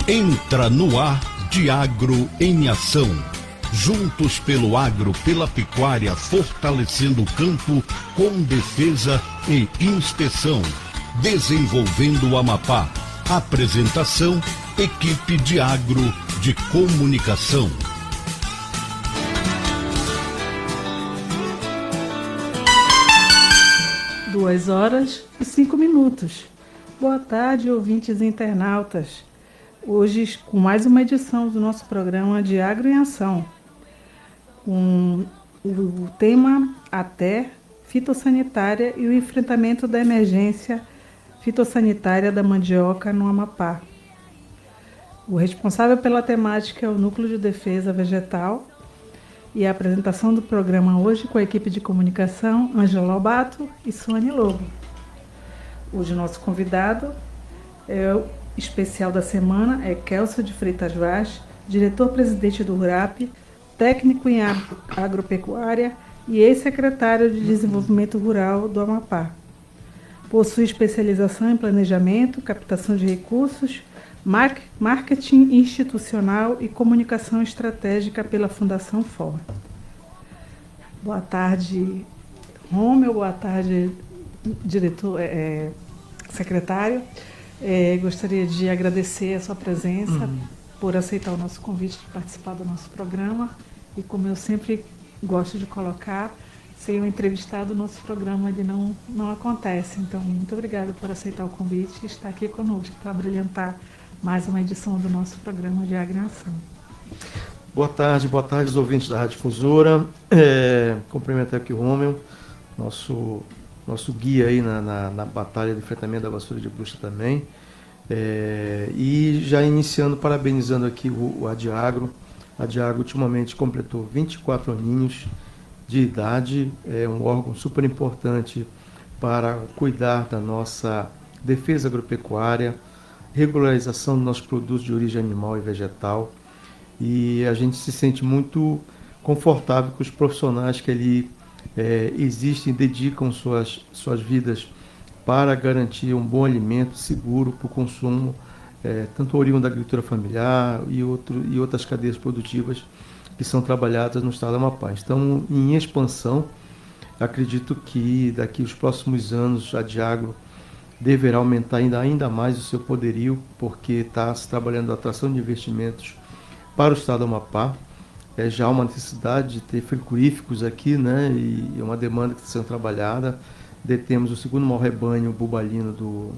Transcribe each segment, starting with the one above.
Entra no ar Diagro em Ação. Juntos pelo agro, pela pecuária, fortalecendo o campo com defesa e inspeção. Desenvolvendo o Amapá. Apresentação, equipe de agro de comunicação. 2h05. Boa tarde, ouvintes e internautas. Hoje, com mais uma edição do nosso programa Diagro em Ação. Com o tema até fitossanitária e o enfrentamento da emergência fitossanitária da mandioca no Amapá. O responsável pela temática é o Núcleo de Defesa Vegetal e a apresentação do programa hoje com a equipe de comunicação Ângela Lobato e Suane Lobo. Hoje nosso convidado é o especial da semana, é Kelso de Freitas Vaz, diretor-presidente do RURAP, técnico em agropecuária e ex-secretário de Desenvolvimento Rural do Amapá. Possui especialização em planejamento, captação de recursos, marketing institucional e comunicação estratégica pela Fundação FOR. Boa tarde, Rômel. Boa tarde, diretor, secretário. Gostaria de agradecer a sua presença por aceitar o nosso convite de participar do nosso programa. E como eu sempre gosto de colocar, sem o entrevistado, o nosso programa ele não acontece. Então, muito obrigada por aceitar o convite e estar aqui conosco para brilhantar mais uma edição do nosso programa de Agro em Ação. Boa tarde aos ouvintes da Rádio Difusora. Cumprimentar aqui o Rômel, nosso guia aí na batalha de enfrentamento da vassoura de bruxa também. E já iniciando, parabenizando aqui o Adiagro. A Adiagro ultimamente completou 24 aninhos de idade, é um órgão super importante para cuidar da nossa defesa agropecuária, regularização dos nossos produtos de origem animal e vegetal, e a gente se sente muito confortável com os profissionais que ali existem e dedicam suas vidas para garantir um bom alimento seguro para o consumo, tanto oriundo da agricultura familiar e outras cadeias produtivas que são trabalhadas no estado do Amapá. Estamos em expansão. Acredito que daqui aos próximos anos a Adiagro deverá aumentar ainda mais o seu poderio, porque está se trabalhando a atração de investimentos para o estado do Amapá. Já há uma necessidade de ter frigoríficos aqui, né? E é uma demanda que está sendo trabalhada. Detemos o segundo maior rebanho bubalino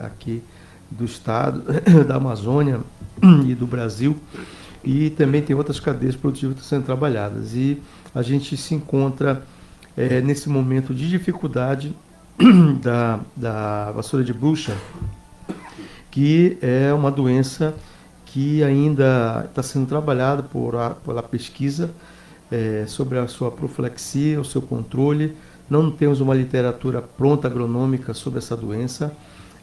aqui do estado, da Amazônia e do Brasil. E também tem outras cadeias produtivas que estão sendo trabalhadas. E a gente se encontra nesse momento de dificuldade da vassoura de bruxa, que é uma doença que ainda está sendo trabalhada pela pesquisa sobre a sua profilaxia, o seu controle. Não temos uma literatura pronta agronômica sobre essa doença.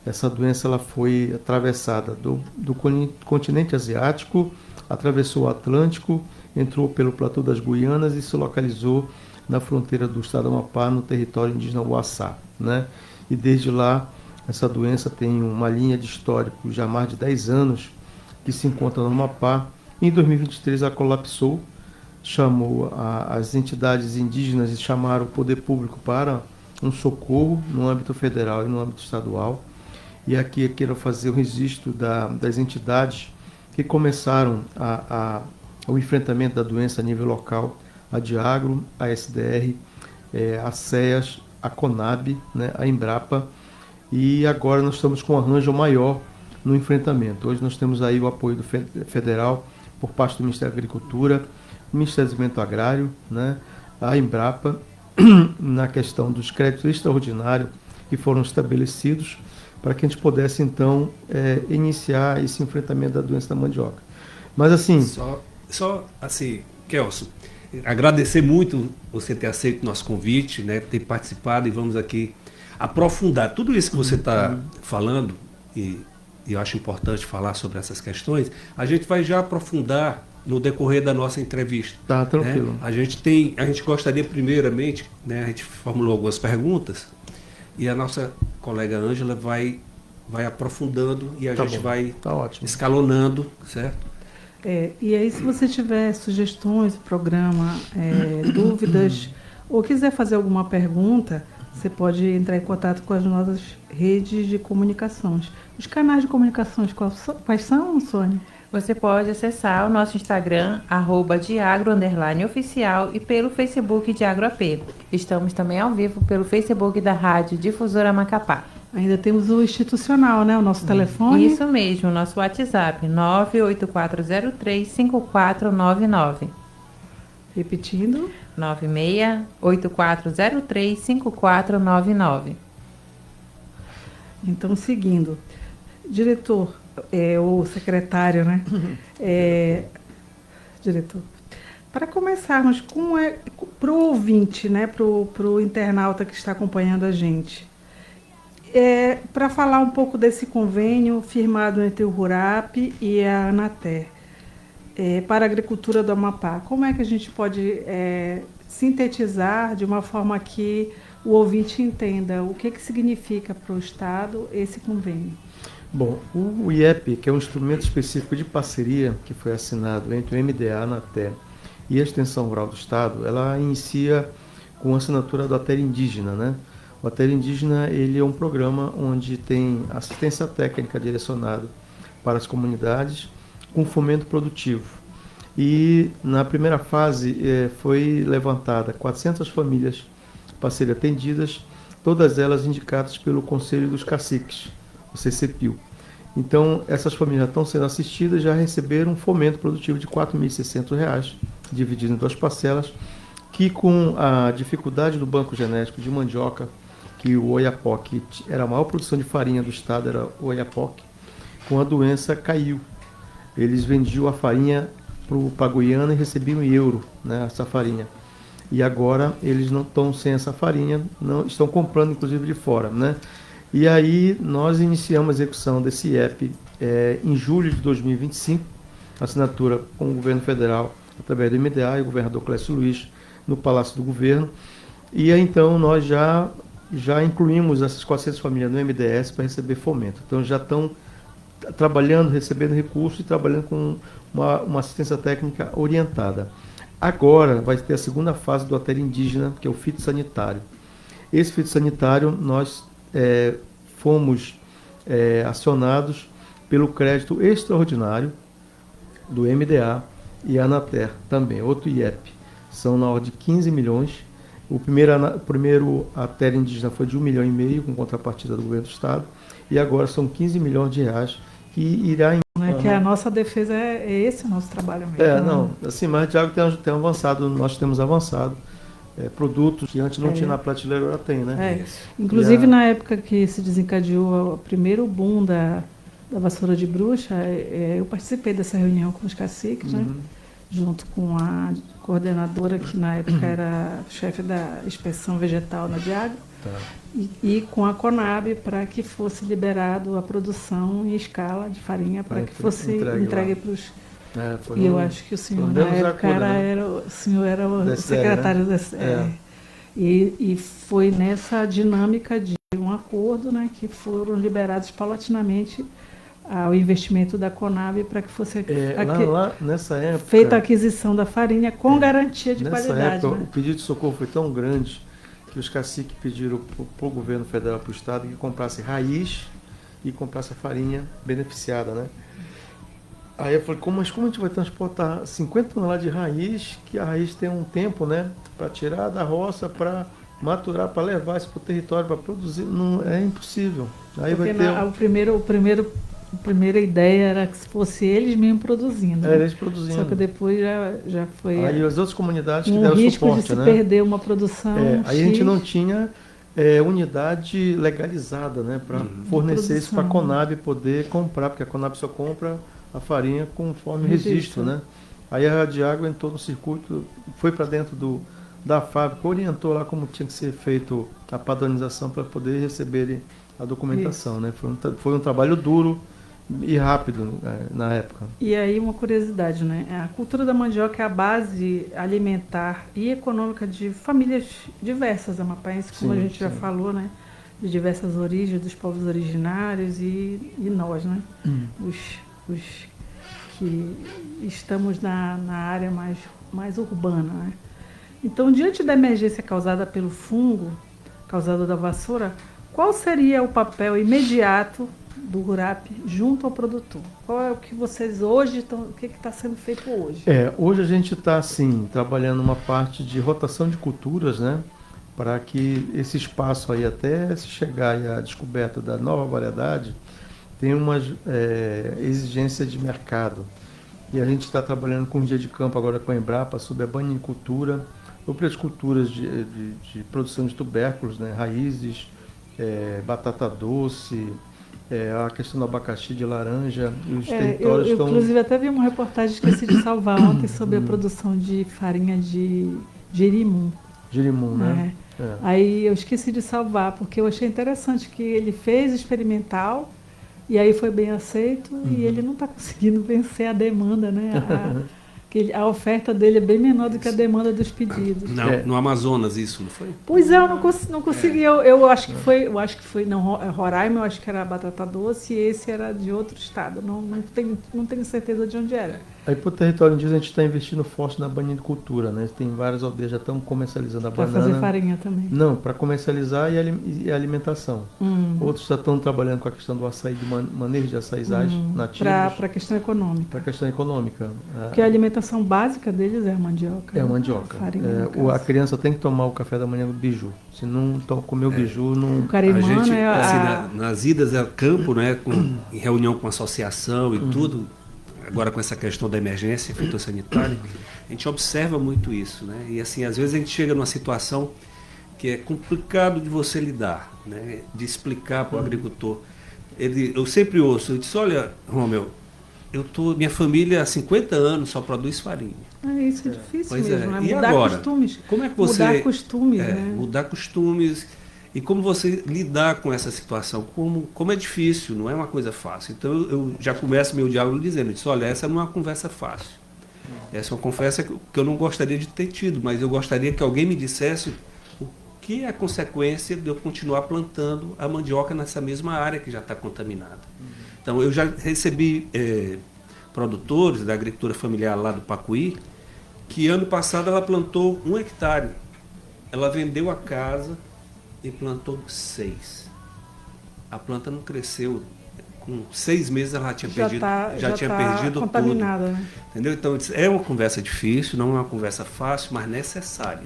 Essa doença ela foi atravessada do continente asiático, atravessou o Atlântico, entrou pelo platô das Guianas e se localizou na fronteira do estado do Amapá, no território indígena Uaçá, né? E desde lá, essa doença tem uma linha de histórico já há mais de 10 anos que se encontra no Amapá. Em 2023 ela colapsou, chamou as entidades indígenas e chamaram o poder público para um socorro no âmbito federal e no âmbito estadual. E aqui eu quero fazer o registro das entidades que começaram o enfrentamento da doença a nível local: a Adiagro, a SDR, a CEAS, a CONAB, né, a Embrapa, e agora nós estamos com um arranjo maior no enfrentamento. Hoje nós temos aí o apoio do federal por parte do Ministério da Agricultura, do Ministério do Desenvolvimento Agrário, né, a Embrapa, na questão dos créditos extraordinários que foram estabelecidos para que a gente pudesse, então, iniciar esse enfrentamento da doença da mandioca. Mas, assim... Só assim, Kelso, agradecer muito você ter aceito o nosso convite, né, ter participado, e vamos aqui aprofundar tudo isso que você está falando, e eu acho importante falar sobre essas questões. A gente vai já aprofundar no decorrer da nossa entrevista. Tá, tranquilo. Né? A gente gostaria primeiramente, né, a gente formulou algumas perguntas, e a nossa colega Ângela vai vai aprofundando e a Tá gente bom. vai Tá ótimo. escalonando, certo? E aí, se você tiver sugestões do programa, dúvidas, ou quiser fazer alguma pergunta, você pode entrar em contato com as nossas redes de comunicações. Os canais de comunicações, quais são, Sônia? Você pode acessar o nosso Instagram, @diagro_oficial, e pelo Facebook Diagro AP. Estamos também ao vivo pelo Facebook da Rádio Difusora Macapá. Ainda temos o institucional, né? O nosso telefone. Isso mesmo, nosso WhatsApp, 984035499. Repetindo. 9684035499. Então, seguindo. Diretor, ou secretário, né? Diretor, para começarmos, como é para o ouvinte, né? Para o internauta que está acompanhando a gente, para falar um pouco desse convênio firmado entre o RURAP e a Anater para a agricultura do Amapá, como é que a gente pode sintetizar de uma forma que o ouvinte entenda o que significa para o Estado esse convênio? Bom, o IEP, que é um instrumento específico de parceria que foi assinado entre o MDA, a Anater e a Extensão Rural do Estado, ela inicia com a assinatura do ATER Indígena, né? O ATER Indígena, ele é um programa onde tem assistência técnica direcionada para as comunidades com fomento produtivo. E na primeira fase foi levantada 400 famílias para serem atendidas, todas elas indicadas pelo Conselho dos Caciques, o CCPIL. Então, essas famílias já estão sendo assistidas, já receberam um fomento produtivo de R$ 4.600, dividido em 2 parcelas, que com a dificuldade do banco genético de mandioca, que o Oiapoque era a maior produção de farinha do estado, era o Oiapoque, com a doença caiu. Eles vendiam a farinha para a Guiana e recebiam em euro, né, essa farinha. E agora eles não estão sem essa farinha, não estão comprando inclusive de fora, né? E aí nós iniciamos a execução desse IEP em julho de 2025, assinatura com o governo federal através do MDA e o governador Clécio Luiz no Palácio do Governo. E aí, então nós já incluímos essas 400 famílias no MDS para receber fomento. Então já estão trabalhando, recebendo recursos e trabalhando com uma assistência técnica orientada. Agora vai ter a segunda fase do ATER Indígena, que é o fitossanitário. Esse fitossanitário nós fomos acionados pelo crédito extraordinário do MDA e a Anater também, outro IEP. São na ordem de 15 milhões. O primeiro ATER Indígena foi de 1,5 milhão, com contrapartida do governo do Estado, e agora são 15 milhões de reais que irá... Que a nossa defesa é esse o nosso trabalho mesmo. Não, assim, mas o Diagro tem avançado, nós temos avançado. Produtos que antes não tinha na prateleira, agora tem, né? Inclusive, na época que se desencadeou o primeiro boom da vassoura de bruxa, eu participei dessa reunião com os caciques, né? Junto com a coordenadora, que na época era chefe da inspeção vegetal na Diagro, e com a Conab, para que fosse liberado a produção em escala de farinha, para que fosse entregue para os... E eu acho que o senhor, na época, o senhor era o secretário da SR. E foi nessa dinâmica de um acordo, né, que foram liberados paulatinamente ao investimento da Conab para que fosse nessa época, feita a aquisição da farinha com garantia de qualidade. Nessa época, o pedido de socorro foi tão grande que os caciques pediram para o governo federal, para o Estado, que comprasse raiz e comprasse a farinha beneficiada, né? Aí eu falei, mas como a gente vai transportar 50 toneladas de raiz, que a raiz tem um tempo, né, para tirar da roça, para maturar, para levar isso para o território, para produzir? Não, é impossível. Aí porque vai ter... a primeira ideia era que fosse eles mesmos produzindo. Eles produzindo. Só que depois já foi... Aí as outras comunidades que deram suporte, risco de se perder uma produção aí a gente não tinha unidade legalizada, né, para fornecer isso para a Conab poder comprar, porque a Conab só compra a farinha conforme registro, né? Aí a Diagro entrou no circuito, foi para dentro da fábrica, orientou lá como tinha que ser feito a padronização para poder receber a documentação, né? Foi um trabalho duro e rápido na época. E aí uma curiosidade, né? A cultura da mandioca é a base alimentar e econômica de famílias diversas amapaenses, como a gente já falou, né? de diversas origens, dos povos originários e nós, né? Os que estamos na área mais urbana, né? Então, diante da emergência causada pelo fungo, causado da vassoura, qual seria o papel imediato do RURAP junto ao produtor? Qual é o que vocês hoje estão, o que está sendo feito hoje? Hoje a gente está, assim, trabalhando uma parte de rotação de culturas, né? Para que esse espaço aí, até se chegar à descoberta da nova variedade, tem uma exigência de mercado. E a gente está trabalhando com um dia de campo agora com a Embrapa sobre a bananicultura, outras culturas de produção de tubérculos, né? Raízes, batata doce, a questão do abacaxi, de laranja, e os territórios estão... Inclusive, até vi uma reportagem, esqueci de salvar ontem, sobre a produção de farinha de jerimum. Jerimum, né? Aí eu esqueci de salvar, porque eu achei interessante que ele fez experimental, e aí foi bem aceito, e ele não está conseguindo vencer a demanda, né? A oferta dele é bem menor do que a demanda dos pedidos. No Amazonas isso, não foi? Pois é, eu não consegui. Eu acho que foi, não, Roraima, eu acho que era batata doce, e esse era de outro estado. Não tenho certeza de onde era. Aí para o território indígena a gente está investindo forte na bananicultura, né? Tem várias aldeias que já estão comercializando a banana. Para fazer farinha também. Não, para comercializar e alimentação. Outros já estão trabalhando com a questão do açaí, de manejo de açaís nativos. Para a questão econômica. Para a questão econômica. Porque a alimentação básica deles é a mandioca. É a mandioca. Farinha, a criança tem que tomar o café da manhã do biju. Se não comer o biju, não... O carimã, a gente, né? nas idas a campo, né, em reunião com a associação e tudo, agora com essa questão da emergência fitossanitária, a gente observa muito isso, né? E assim, às vezes a gente chega numa situação que é complicado de você lidar, né? De explicar para o agricultor. Eu sempre ouço, eu disse, olha, Romeu, minha família há 50 anos só produz farinha. Isso é difícil Pois mesmo, né? E Mudar agora? costumes. Como é que você... Mudar costumes, né? Mudar costumes. E como você lidar com essa situação, como é difícil, não é uma coisa fácil. Então eu já começo meu diálogo dizendo, olha, essa não é uma conversa fácil. Essa é uma conversa que eu não gostaria de ter tido, mas eu gostaria que alguém me dissesse o que é a consequência de eu continuar plantando a mandioca nessa mesma área que já está contaminada. Então eu já recebi produtores da agricultura familiar lá do Pacuí, que ano passado ela plantou 1 hectare. Ela vendeu a casa e plantou 6. A planta não cresceu. Com 6 meses ela tinha perdido contaminada, tudo. Né? Entendeu? Então é uma conversa difícil, não é uma conversa fácil, mas necessária.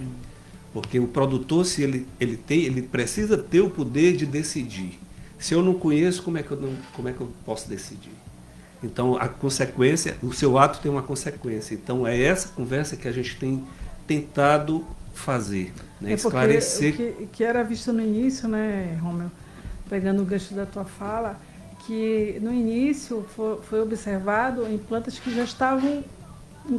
Porque o produtor, se ele precisa ter o poder de decidir. Se eu não conheço, como é que eu posso decidir? Então a consequência, o seu ato tem uma consequência. Então é essa conversa que a gente tem tentado fazer, né? Esclarecer. O que era visto no início, né, Romeu, pegando o gancho da tua fala, que no início foi observado em plantas que já estavam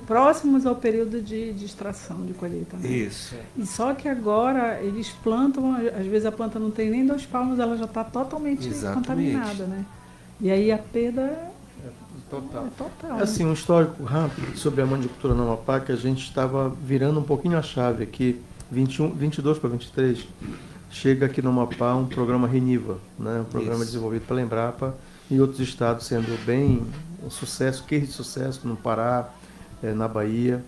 próximos ao período de extração, de colheita. Né? Isso. E só que agora eles plantam, às vezes a planta não tem nem 2 palmos, ela já está totalmente contaminada, né? E aí a perda é total. Assim, um histórico rápido sobre a manicultura no Amapá, que a gente estava virando um pouquinho a chave aqui, 22 para 23, chega aqui no Amapá um programa Reniva, né? Um programa desenvolvido pela Embrapa e outros estados sendo bem um sucesso, case de sucesso no Pará, na Bahia.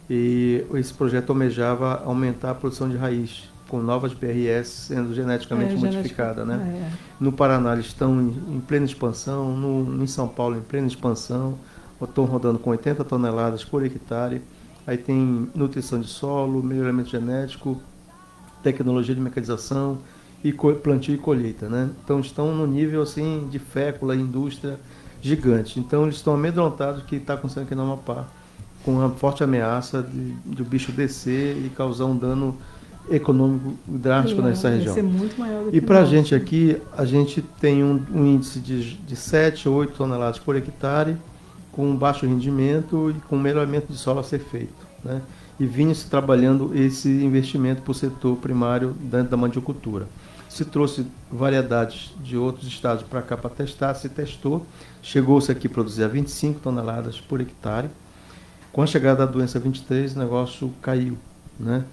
E esse projeto almejava aumentar a produção de raiz, com novas PRS sendo geneticamente modificada, né? No Paraná eles estão em plena expansão, em São Paulo em plena expansão, estão rodando com 80 toneladas por hectare. Aí tem nutrição de solo, melhoramento genético, tecnologia de mecanização e plantio e colheita, né? Então estão no nível assim de fécula, indústria gigante. Então eles estão amedrontados que está acontecendo aqui no Amapá, com uma forte ameaça de o bicho descer e causar um dano econômico drástico nessa região. Vai ser muito maior do que e para a gente aqui, a gente tem um índice de 7 ou 8 toneladas por hectare, com baixo rendimento e com melhoramento de solo a ser feito, né? E vinha-se trabalhando esse investimento para o setor primário dentro da mandiocultura. Se trouxe variedades de outros estados para cá para testar, se testou, chegou-se aqui a produzir a 25 toneladas por hectare. Com a chegada da doença 23, o negócio caiu, né?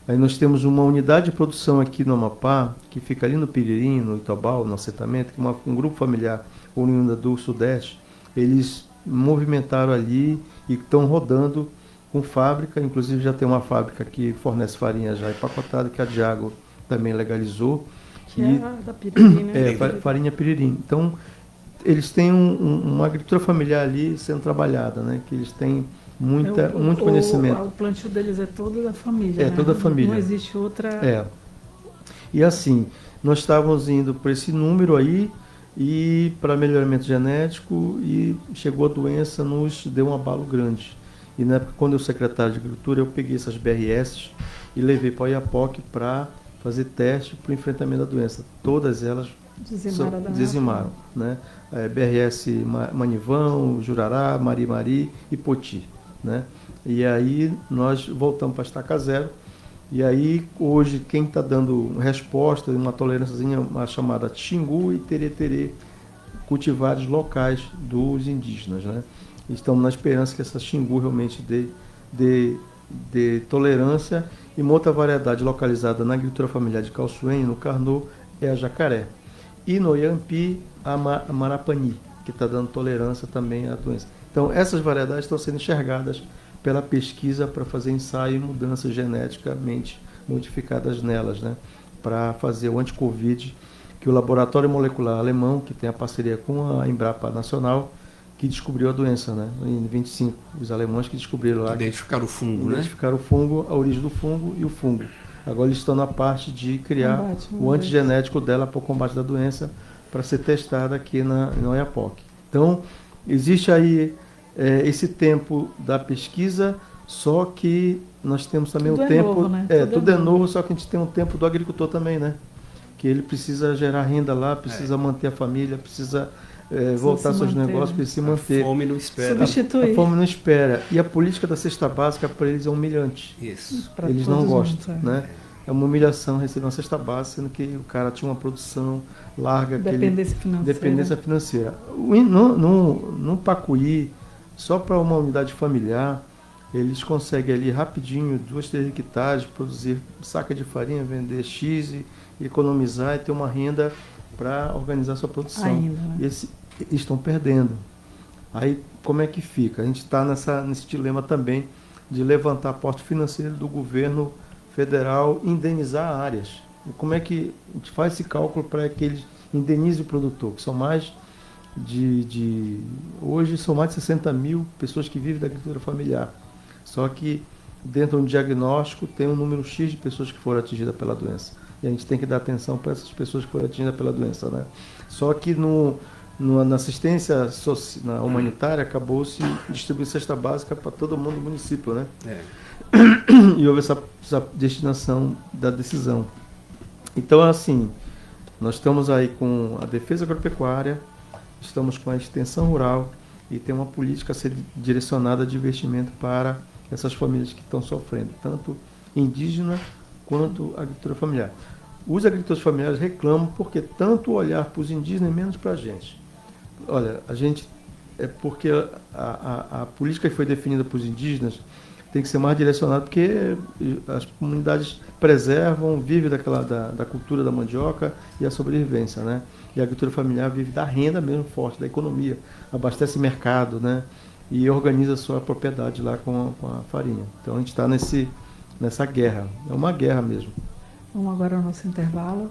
Aí nós temos uma unidade de produção aqui no Amapá, que fica ali no Piririm, no Itobal, no assentamento, que um grupo familiar oriundo do Sudeste, eles movimentaram ali e estão rodando com fábrica, inclusive já tem uma fábrica que fornece farinha já empacotada, que a Diagro também legalizou. Que é a da Piririm, né? Farinha Piririm. Então, eles têm uma agricultura familiar ali sendo trabalhada, né? Que eles têm muito conhecimento. O plantio deles é todo da família, né? Toda a família. Não existe outra... E assim, nós estávamos indo para esse número aí e para melhoramento genético e chegou a doença, nos deu um abalo grande. E na época, quando eu secretário de Agricultura, eu peguei essas BRS e levei para o Oiapoque para fazer teste para o enfrentamento da doença. Todas elas dizimaram, né? BRS Manivão, Jurará, Mari e Poti, né? E aí nós voltamos para a estaca zero. E aí hoje quem está dando resposta, uma tolerânciazinha, uma chamada Xingu e Terê, cultivares locais dos indígenas, né? Estamos na esperança que essa Xingu realmente dê tolerância. E uma outra variedade localizada na agricultura familiar de Calçoene, no Carnot, é a jacaré. E no Iampi, a Marapani, que está dando tolerância também à doença. Então, essas variedades estão sendo enxergadas pela pesquisa para fazer ensaio e mudanças geneticamente modificadas nelas, né? Para fazer o anti-Covid, que o Laboratório Molecular Alemão, que tem a parceria com a Embrapa Nacional, que descobriu a doença, né? Em 25, os alemães que descobriram lá. Identificaram o fungo, Identificaram o fungo, a origem do fungo e o fungo. Agora eles estão na parte de criar o antigenético dela para o combate da doença, para ser testada aqui no Oiapoque. Então, existe aí esse tempo da pesquisa, só que nós temos também tudo o tempo... Novo, né? Tudo é novo, só que a gente tem um tempo do agricultor também, né? Que ele precisa gerar renda lá, precisa manter a família, precisa... voltar seus negócios para se manter. A fome não espera. A fome não espera. E a política da cesta básica para eles é humilhante. Isso. Eles não gostam, né? É uma humilhação receber uma cesta básica, sendo que o cara tinha uma produção larga. Dependência financeira. No Pacuí, só para uma unidade familiar, eles conseguem ali rapidinho, 2, 3 hectares, produzir saca de farinha, vender X e economizar e ter uma renda para organizar sua produção. Ainda, né? Eles estão perdendo. Aí, como é que fica? A gente está nesse dilema também de levantar aporte financeiro do governo federal, indenizar áreas. E como é que a gente faz esse cálculo para que eles indenizem o produtor? Que são mais hoje são mais de 60 mil pessoas que vivem da agricultura familiar. Só que dentro do diagnóstico tem um número X de pessoas que foram atingidas pela doença. E a gente tem que dar atenção para essas pessoas que foram atingidas pela doença, né? Só que na assistência humanitária acabou-se distribuindo cesta básica para todo mundo do município, né? E houve essa destinação da decisão. Então, assim, nós estamos aí com a defesa agropecuária, estamos com a extensão rural e tem uma política a ser direcionada de investimento para essas famílias que estão sofrendo, tanto indígena quanto agricultura familiar. Os agricultores familiares reclamam porque tanto olhar para os indígenas e menos para a gente. Olha, a gente porque a política que foi definida para os indígenas tem que ser mais direcionada, porque as comunidades preservam, vivem da cultura da mandioca e a sobrevivência, né? E a agricultura familiar vive da renda mesmo forte, da economia, abastece mercado, né? E organiza a sua propriedade lá com a farinha. Então a gente está nessa guerra, é uma guerra mesmo. Vamos agora ao nosso intervalo.